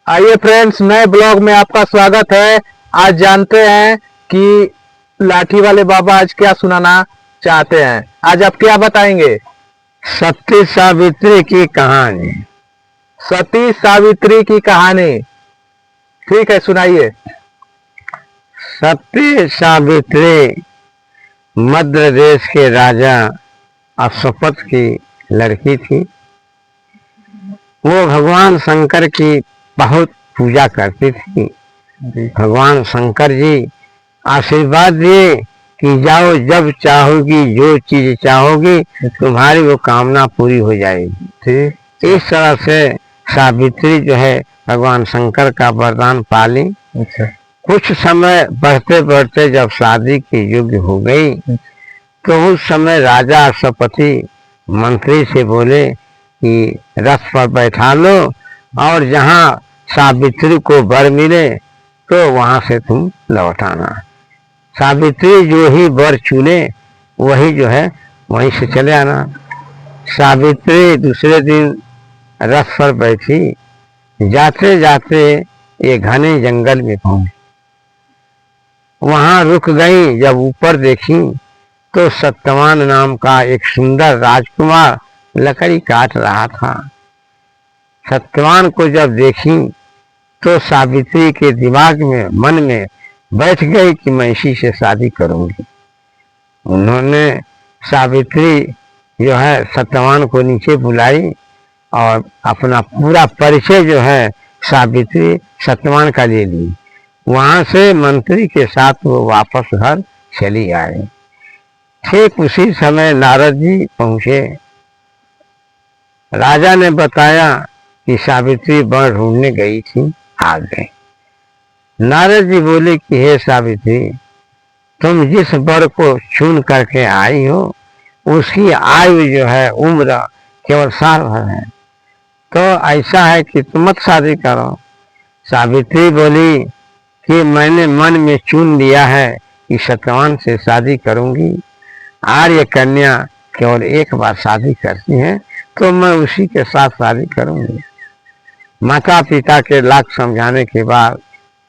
आइए फ्रेंड्स, नए ब्लॉग में आपका स्वागत है। आज जानते हैं कि लाठी वाले बाबा आज क्या सुनाना चाहते हैं। आज आप क्या बताएंगे? सती सावित्री की कहानी। सती सावित्री की कहानी। ठीक है, सुनाइए। सती सावित्री मध्य देश के राजा अश्वपत की लड़की थी। वो भगवान शंकर की बहुत पूजा करती थी। भगवान शंकर जी आशीर्वाद दिए कि जाओ, जब चाहोगी, जो चीज चाहोगी तुम्हारी वो कामना पूरी हो जाएगी। ठीक। इस तरह से सावित्री जो है भगवान शंकर का वरदान पाली। अच्छा। कुछ समय बढ़ते बढ़ते जब शादी की योग्य हो गई तो उस समय राजा अश्वपति मंत्री से बोले कि रथ पर बैठा लो और जहाँ सावित्री को वर मिले तो वहां से तुम लौट आना। सावित्री जो ही वर चुने वही जो है वहीं से चले आना। सावित्री दूसरे दिन रथ पर बैठी, जाते जाते ये घने जंगल में पहुंची। वहां रुक गई। जब ऊपर देखी तो सत्यवान नाम का एक सुंदर राजकुमार लकड़ी काट रहा था। सत्यवान को जब देखी तो सावित्री के दिमाग में, मन में बैठ गई कि मैं इसी से शादी करूंगी। उन्होंने सावित्री जो है सत्यवान को नीचे बुलाई और अपना पूरा परिचय जो है सावित्री सत्यवान का ले ली। वहां से मंत्री के साथ वो वापस घर चली आए। ठीक उसी समय नारद जी पहुंचे। राजा ने बताया कि सावित्री वर ढूंढने गई थी, आ गए। नारद जी बोले कि हे सावित्री, तुम जिस वर को चुन करके आई हो उसकी आयु जो है, उम्र केवल साल भर है, तो ऐसा है कि तुम मत शादी करो। सावित्री बोली कि मैंने मन में चुन लिया है कि सत्यवान से शादी करूंगी। आर्य कन्या केवल एक बार शादी करती है तो मैं उसी के साथ शादी करूंगी। माता पिता के लाख समझाने के बाद,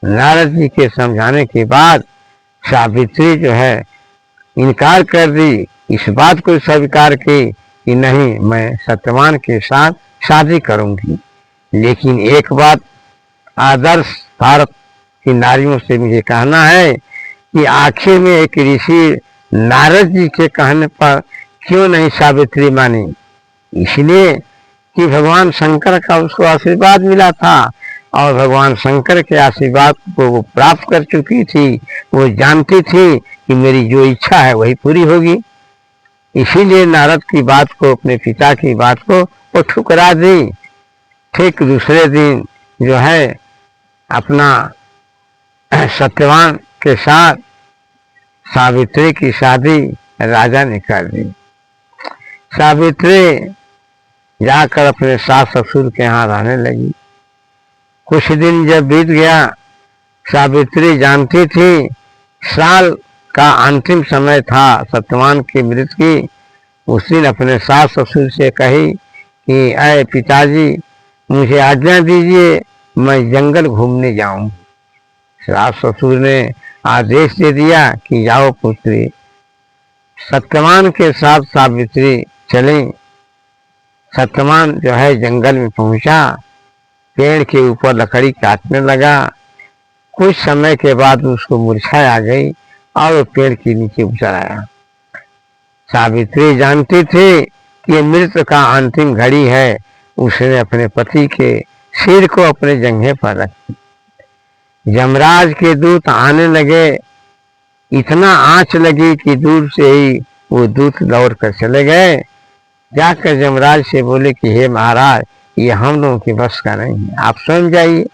नारद जी के समझाने के बाद सावित्री जो है इनकार कर दी। इस बात को स्वीकार की कि नहीं, मैं सत्यवान के साथ शादी करूंगी। लेकिन एक बात आदर्श भारत की नारियों से मुझे कहना है कि आखिर में एक ऋषि नारद जी के कहने पर क्यों नहीं सावित्री मानी? इसलिए कि भगवान शंकर का उसको आशीर्वाद मिला था और भगवान शंकर के आशीर्वाद को वो प्राप्त कर चुकी थी। वो जानती थी कि मेरी जो इच्छा है वही पूरी होगी। इसीलिए नारद की बात को, अपने पिता की बात को वो ठुकरा दी। ठीक दूसरे दिन जो है अपना सत्यवान के साथ सावित्री की शादी राजा ने कर दी। सावित्री जाकर अपने सास ससुर के यहाँ रहने लगी। कुछ दिन जब बीत गया, सावित्री जानती थी साल का अंतिम समय था सत्यवान की मृत्यु की। उस दिन अपने सास ससुर से कही कि अय पिताजी, मुझे आज्ञा दीजिए, मैं जंगल घूमने जाऊं। सास ससुर ने आदेश दे दिया कि जाओ पुत्री। सत्यवान के साथ सावित्री चली। सत्यवान जो है जंगल में पहुंचा, पेड़ के ऊपर लकड़ी काटने लगा। कुछ समय के बाद उसको मूर्छा आ गई और वो पेड़ के नीचे उतर आया। सावित्री जानती थी कि मृत्यु का अंतिम घड़ी है। उसने अपने पति के सिर को अपने जंघे पर रखा। यमराज के दूत आने लगे। इतना आंच लगी कि दूर से ही वो दूत दौड़ कर चले गए। जाकर यमराज से बोले कि हे महाराज, ये हम लोगों की बस का नहीं है, आप स्वयं जाइए।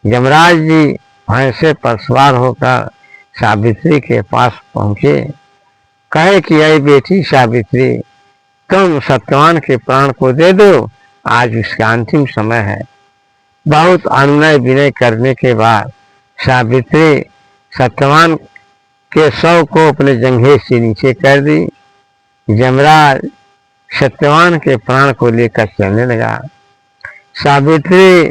यमराज जी भैंसे पर सवार होकर सावित्री के पास पहुंचे। कहे कि अरे बेटी सावित्री, तुम सत्यवान के प्राण को दे दो, आज उसका अंतिम समय है। बहुत अनुनय विनय करने के बाद सावित्री सत्यवान के शव को अपने जंघे से नीचे कर दी। यमराज सत्यवान के प्राण को लेकर चलने लगा। सावित्री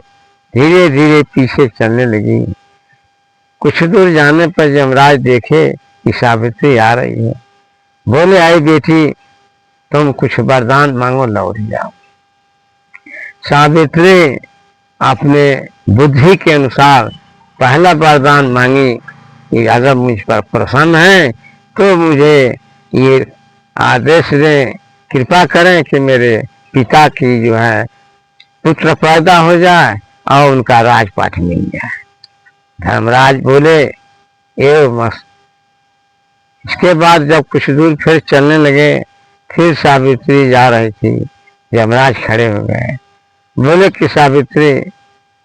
धीरे धीरे पीछे चलने लगी। कुछ दूर जाने पर यमराज देखे कि सावित्री आ रही है। बोले, आई बेटी, तुम कुछ वरदान मांगो, लौट जाओ। सावित्री अपने बुद्धि के अनुसार पहला वरदान मांगी कि अगर मुझ पर प्रसन्न है तो मुझे ये आदेश दें, कृपा करें कि मेरे पिता की जो है पुत्र पैदा हो जाए और उनका राजपाट मिल जाए। धर्मराज बोले, ए मस्त। इसके बाद जब कुछ दूर फिर चलने लगे, फिर सावित्री जा रही थी। यमराज खड़े हो गए, बोले कि सावित्री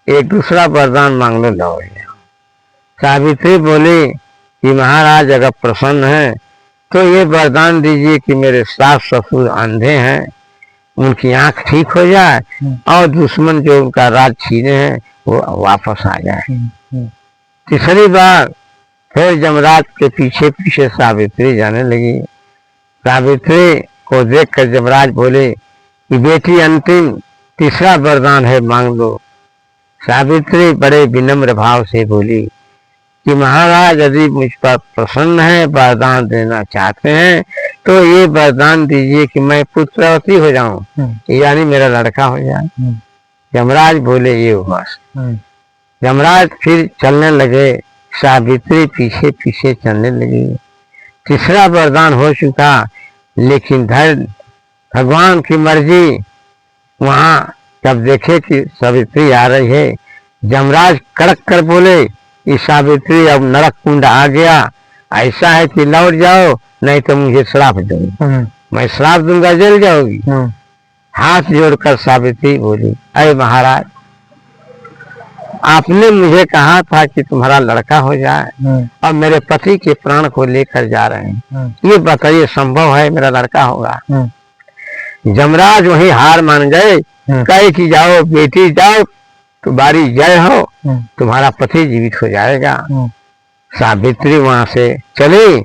एक दूसरा वरदान मांग लो, लौट जाओ। सावित्री बोली कि महाराज अगर प्रसन्न है तो ये वरदान दीजिए कि मेरे सास ससुर अंधे हैं, उनकी आंख ठीक हो जाए और दुश्मन जो उनका राज छीने हैं वो वापस आ जाए। तीसरी बार फिर यमराज के पीछे पीछे सावित्री जाने लगी। सावित्री को देखकर यमराज बोले कि बेटी, अंतिम तीसरा वरदान है, मांग लो। सावित्री बड़े विनम्र भाव से बोली कि महाराज यदि मुझ पर प्रसन्न है, वरदान देना चाहते हैं तो ये वरदान दीजिए कि मैं पुत्रवती हो जाऊं, यानी मेरा लड़का हो जाए। यमराज बोले, ये हुआ। यमराज फिर चलने लगे, सावित्री पीछे पीछे चलने लगी। तीसरा वरदान हो चुका, लेकिन भगवान की मर्जी। वहां जब देखे कि सावित्री आ रही है, यमराज कड़क कर बोले कि सावित्री अब नरक कुंड आ गया, ऐसा है कि लौट जाओ, नहीं तो मुझे श्राप दूंगा, मैं श्राप दूंगा, जल जाओगी। हाथ जोड़कर सावित्री बोली, अरे महाराज, आपने मुझे कहा था कि तुम्हारा लड़का हो जाए और मेरे पति के प्राण को लेकर जा रहे हैं, ये बताइए संभव है मेरा लड़का होगा? यमराज वही हार मान गए, कहे कि जाओ बेटी जाओ, तुम्हारी जय हो, तुम्हारा पति जीवित हो जाएगा। सावित्री वहां से चली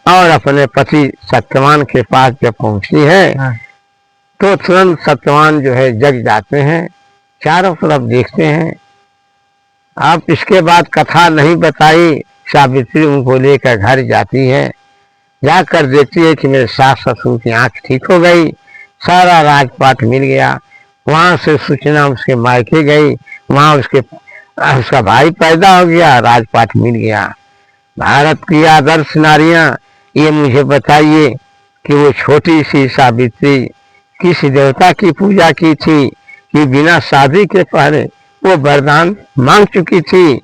और अपने पति सत्यवान के पास जब पहुंचती है तो तुरंत सत्यवान जो है जग जाते हैं, चारों तरफ देखते हैं। अब इसके बाद कथा नहीं बताई, सावित्री उनको लेकर घर जाती है। जाकर देखती है कि मेरे सास ससुर की आंख ठीक हो गई, सारा राजपाट मिल गया। वहां से सूचना उसके मायके गई, वहां उसका भाई पैदा हो गया, राजपाट मिल गया। भारत की आदर्श नारियां, ये मुझे बताइए कि वो छोटी सी सावित्री किस देवता की पूजा की थी कि बिना शादी के पहले वो वरदान मांग चुकी थी।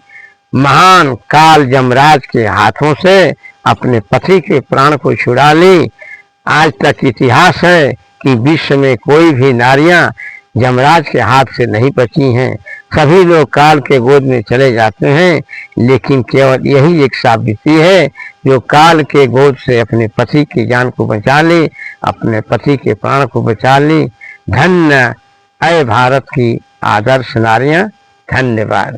महान काल यमराज के हाथों से अपने पति के प्राण को छुड़ा ली। आज तक इतिहास है कि विश्व में कोई भी नारियां यमराज के हाथ से नहीं बची हैं। सभी लोग काल के गोद में चले जाते हैं, लेकिन केवल यही एक सावित्री है जो काल के गोद से अपने पति की जान को बचा ली, अपने पति के प्राण को बचा ली। धन्य है भारत की आदर्श नारियां। धन्यवाद।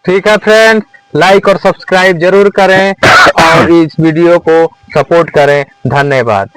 ठीक है फ्रेंड्स, लाइक और सब्सक्राइब जरूर करें और इस वीडियो को सपोर्ट करें। धन्यवाद।